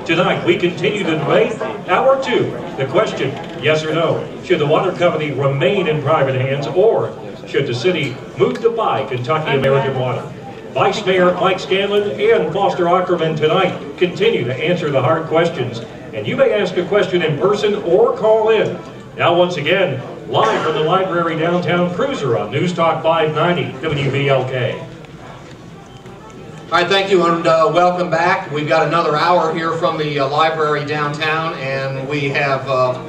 Tonight, we continue the debate. Hour 2, the question, yes or no, should the water company remain in private hands, or should the city move to buy Kentucky American Water? Vice Mayor Mike Scanlon and Foster Ackerman tonight continue to answer the hard questions. And you may ask a question in person or call in. Now once again, live from the library downtown Cruiser on News Talk 590 WVLK. All right, thank you, and welcome back. We've got another hour here from the library downtown, and we have a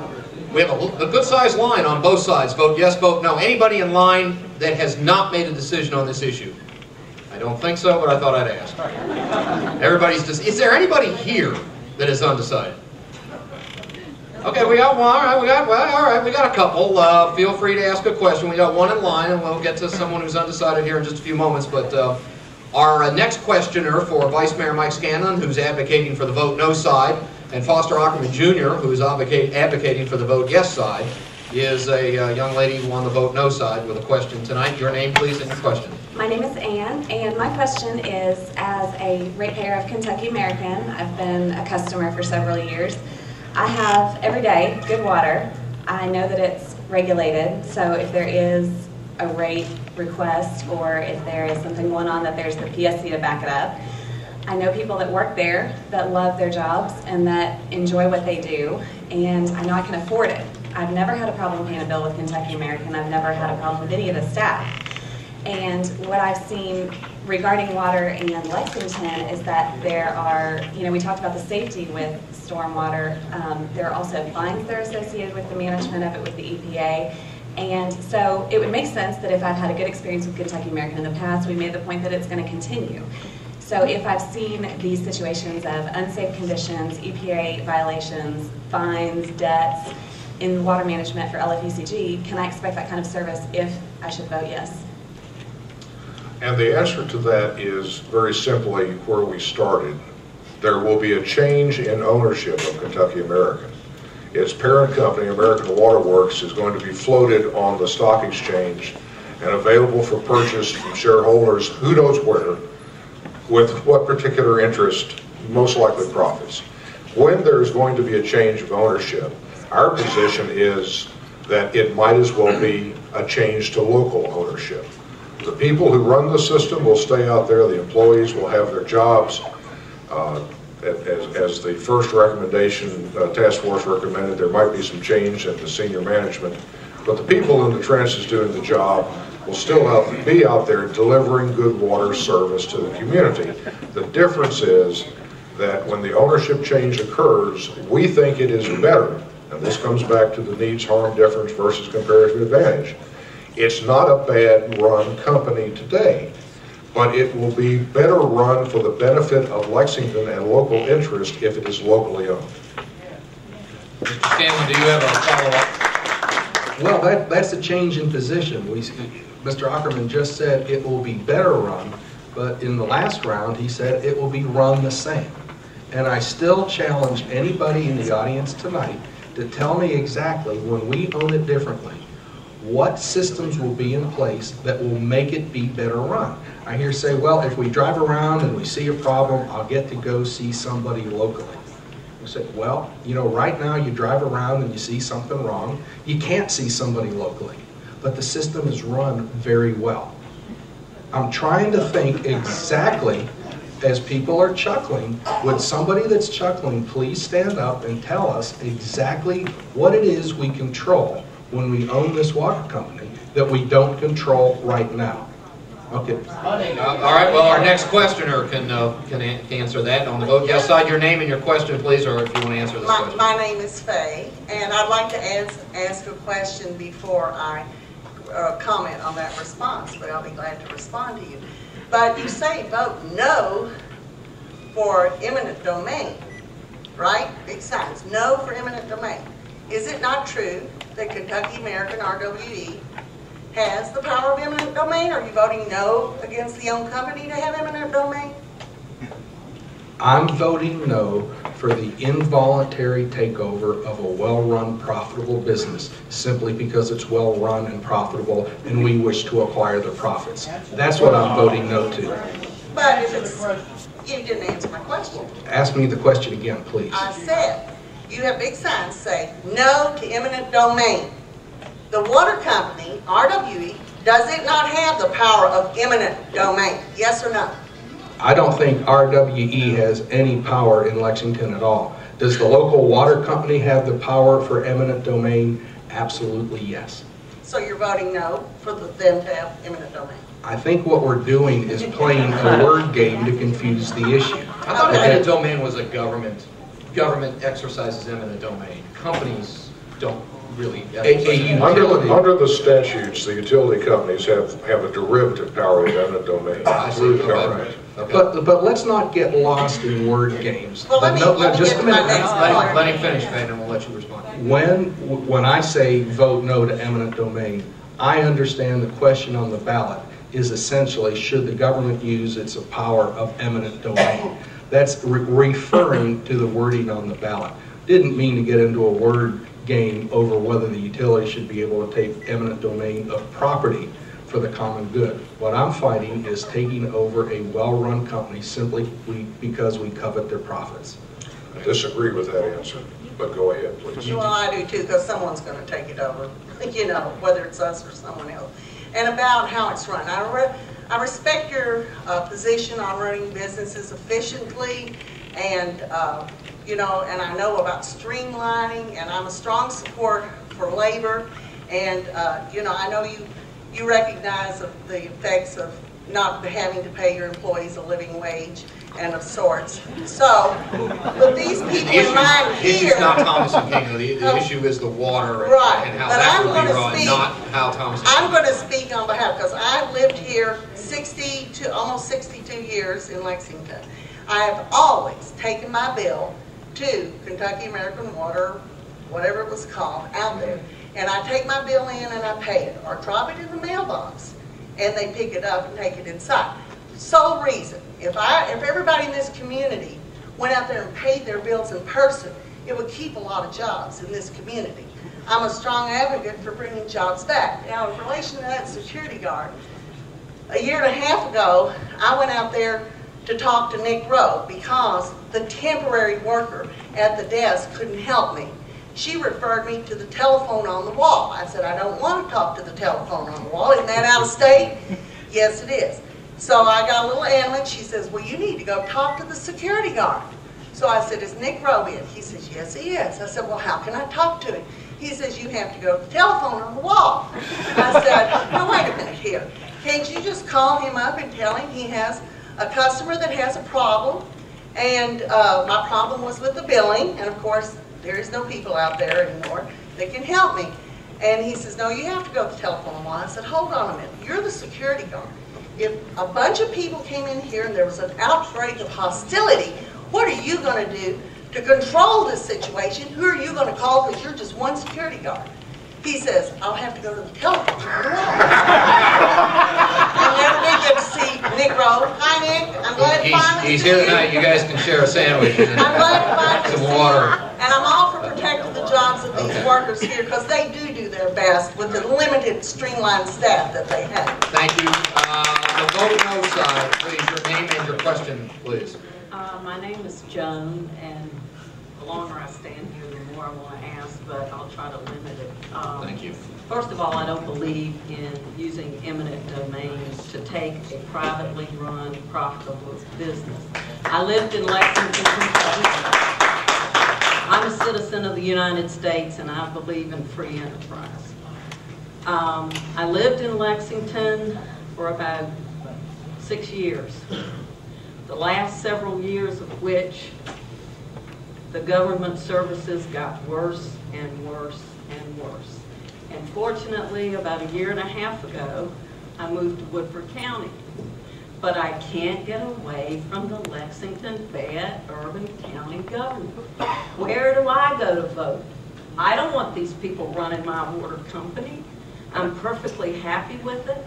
good-sized line on both sides. Vote yes, vote no. Anybody in line that has not made a decision on this issue? I don't think so, but I thought I'd ask. Everybody's is there anybody here that is undecided? Okay, we got one. All right, we got a couple. Feel free to ask a question. We got one in line, and we'll get to someone who's undecided here in just a few moments. But our next questioner for Vice Mayor Mike Scanlon, who's advocating for the vote no side, and Foster Ackerman Jr., who is advocating for the vote yes side, is a young lady who won the vote no side with a question tonight. Your name, please, and your question. My name is Ann, and my question is, as a ratepayer of Kentucky American, I've been a customer for several years. I have, every day, good water. I know that it's regulated, so if there is a rate request or if there is something going on, that there's the PSC to back it up. I know people that work there that love their jobs and that enjoy what they do, and I know I can afford it. I've never had a problem paying a bill with Kentucky American. I've never had a problem with any of the staff. And what I've seen regarding water in Lexington is that there are, we talked about the safety with stormwater. There are also fines that are associated with the management of it with the EPA. And so it would make sense that if I've had a good experience with Kentucky American in the past, we made the point that it's going to continue. So if I've seen these situations of unsafe conditions, EPA violations, fines, debts in water management for LFECG, can I expect that kind of service if I should vote yes? And the answer to that is very simply where we started. There will be a change in ownership of Kentucky American. Its parent company, American Water Works, is going to be floated on the stock exchange and available for purchase from shareholders who knows where, with what particular interest, most likely profits. When there is going to be a change of ownership, our position is that it might as well be a change to local ownership. The people who run the system will stay out there, the employees will have their jobs. As the first recommendation, task force recommended, there might be some change in the senior management, but the people in the trenches doing the job will still be out there delivering good water service to the community. The difference is that when the ownership change occurs, we think it is better, and this comes back to the needs, harm, difference versus comparative advantage. It's not a bad run company today, but it will be better run for the benefit of Lexington and local interest if it is locally owned. Mr. Scanlon, do you have a follow-up? Well, that's a change in position. Mr. Ackerman just said it will be better run, but in the last round he said it will be run the same. And I still challenge anybody in the audience tonight to tell me exactly, when we own it differently, what systems will be in place that will make it be better run. I hear say, well, if we drive around and we see a problem, I'll get to go see somebody locally. I say, well, right now you drive around and you see something wrong, you can't see somebody locally, but the system is run very well. I'm trying to think exactly, as people are chuckling, would somebody that's chuckling please stand up and tell us exactly what it is we control when we own this water company that we don't control right now. Okay. All right, well, our next questioner can answer that on the vote yes side. Your name and your question, please, or if you want to answer this question. My name is Faye, and I'd like to ask a question before I comment on that response, but I'll be glad to respond to you. But you say vote no for eminent domain, right? Big signs, no for eminent domain. Is it not true that Kentucky American RWE has the power of eminent domain? Are you voting no against the owned company to have eminent domain? I'm voting no for the involuntary takeover of a well-run, profitable business simply because it's well-run and profitable and we wish to acquire the profits. That's what I'm voting no to. But if it's You didn't answer my question. Ask me the question again, please. I said, you have big signs say, no to eminent domain. The water company, RWE, does it not have the power of eminent domain? Yes or no? I don't think RWE has any power in Lexington at all. Does the local water company have the power for eminent domain? Absolutely yes. So you're voting no for them to have eminent domain? I think what we're doing is playing a word game to confuse the issue. I thought eminent domain was a government exercises eminent domain. Companies don't really exercise. Under the statutes, the utility companies have a derivative power of eminent domain through the government. Okay. But let's not get lost in word games. Well, let me Just get a to my minute. next point. Let him finish, Vane, and we'll let you respond. When I say vote no to eminent domain, I understand the question on the ballot is essentially, should the government use its power of eminent domain? That's referring to the wording on the ballot. Didn't mean to get into a word game over whether the utility should be able to take eminent domain of property for the common good. What I'm fighting is taking over a well-run company simply because we covet their profits. I disagree with that answer, but go ahead, please. Well, I do too, because someone's going to take it over, you know, whether it's us or someone else. And about how it's run. I respect your position on running businesses efficiently, and you know, and I know about streamlining, and I'm a strong support for labor, and you know, I know you recognize the effects of not having to pay your employees a living wage and of sorts. So, but these people in mind here... The issue is not Thomas and King, the issue is the water and how that will be run, not how Thomas and King. I'm going to speak on behalf, because I've lived here almost 62 years in Lexington. I have always taken my bill to Kentucky American Water, whatever it was called, out there, and I take my bill in and I pay it, or drop it in the mailbox, and they pick it up and take it inside. Sole reason, if everybody in this community went out there and paid their bills in person, it would keep a lot of jobs in this community. I'm a strong advocate for bringing jobs back. Now, in relation to that security guard, a year and a half ago, I went out there to talk to Nick Rowe because the temporary worker at the desk couldn't help me. She referred me to the telephone on the wall. I said, I don't want to talk to the telephone on the wall. Isn't that out of state? Yes, it is. So I got a little animate. She says, well, you need to go talk to the security guard. So I said, is Nick Rowe in? He says, yes, he is. I said, well, how can I talk to him? He says, you have to go to the telephone on the wall. I said, no, wait a minute here. Can't you just call him up and tell him he has a customer that has a problem? And my problem was with the billing. And of course, there is no people out there anymore that can help me. And he says, no, you have to go to the telephone on the wall. I said, hold on a minute. You're the security guard. If a bunch of people came in here and there was an outbreak of hostility, what are you going to do to control this situation? Who are you going to call, because you're just one security guard? He says, I'll have to go to the telephone. I never did get to see Nick Rowe. Hi, Nick. I'm glad to finally He's see here you. tonight. You guys can share a sandwich and I'm glad to finally some see water. you. And I'm all for protecting the jobs of these workers here, because they do their best with the limited, streamlined staff that they have. Thank you. The vote no side, please. Your name and your question, please. My name is Joan, and the longer I stand here, the more I want to ask, but I'll try to limit it. Thank you. First of all, I don't believe in using eminent domains to take a privately run, profitable business. I lived in Lexington, Kentucky. I'm a citizen of the United States, and I believe in free enterprise. I lived in Lexington for about 6 years. The last several years of which the government services got worse and worse and worse. And fortunately, about a year and a half ago, I moved to Woodford County. But I can't get away from the Lexington bad urban county government. Where do I go to vote? I don't want these people running my water company. I'm perfectly happy with it.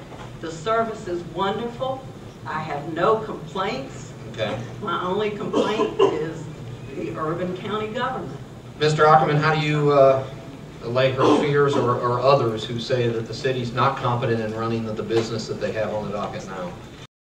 The service is wonderful. I have no complaints. Okay. My only complaint is the urban county government. Mr. Ackerman, how do you allay her fears or others who say that the city's not competent in running the business that they have on the docket now?